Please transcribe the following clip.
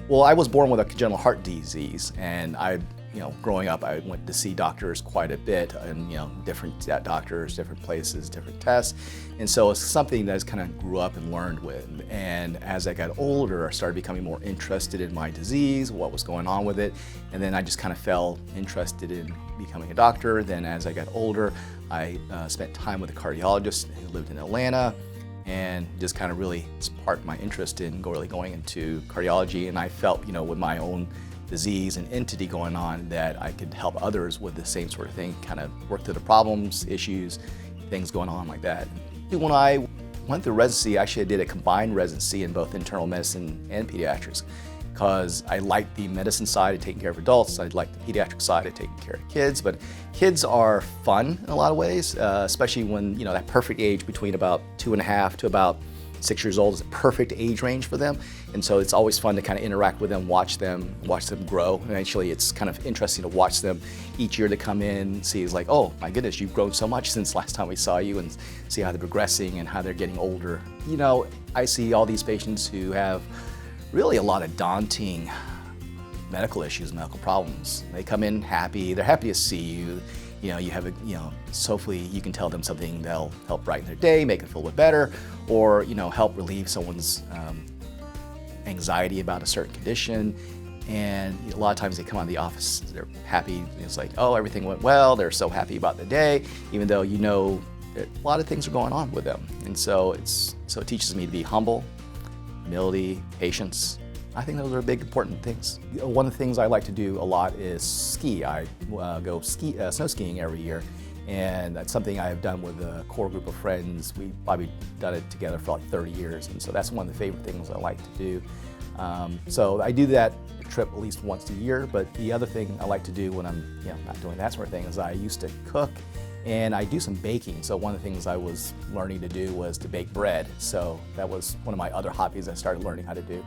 Well, I was born with a congenital heart disease, and growing up, I went to see doctors quite a bit, and different doctors, different places, different tests, and so it's something that I kind of grew up and learned with. And as I got older, I started becoming more interested in my disease, what was going on with it, and then I just kind of fell interested in becoming a doctor. Then, as I got older, I spent time with a cardiologist who lived in Atlanta, and just kind of really sparked my interest in really going into cardiology. And I felt, with my own disease and entity going on, that I could help others with the same sort of thing, kind of work through the problems, issues, things going on like that. When I went through residency, actually I did a combined residency in both internal medicine and pediatrics, because I liked the medicine side of taking care of adults. I liked the pediatric side of taking care of kids. But kids are fun in a lot of ways, especially when that perfect age between about 2.5 to about 6 years old is a perfect age range for them. And so it's always fun to kind of interact with them, watch them grow. And actually it's kind of interesting to watch them each year to come in, see it's like, oh my goodness, you've grown so much since last time we saw you, and see how they're progressing and how they're getting older. I see all these patients who have really a lot of daunting medical issues, medical problems. They come in happy, they're happy to see you. You have so hopefully you can tell them something that'll help brighten their day, make them feel a bit better, or help relieve someone's anxiety about a certain condition. And a lot of times they come out of the office, they're happy. It's like, oh, everything went well. They're so happy about the day, even though that a lot of things are going on with them. And so it teaches me to be humble, humility, patience. I think those are big, important things. One of the things I like to do a lot is ski. I go snow skiing every year, and that's something I've done with a core group of friends. We've probably done it together for like 30 years, and so that's one of the favorite things I like to do. So I do that trip at least once a year, but the other thing I like to do when I'm not doing that sort of thing is I used to cook, and I do some baking. So one of the things I was learning to do was to bake bread. So that was one of my other hobbies I started learning how to do.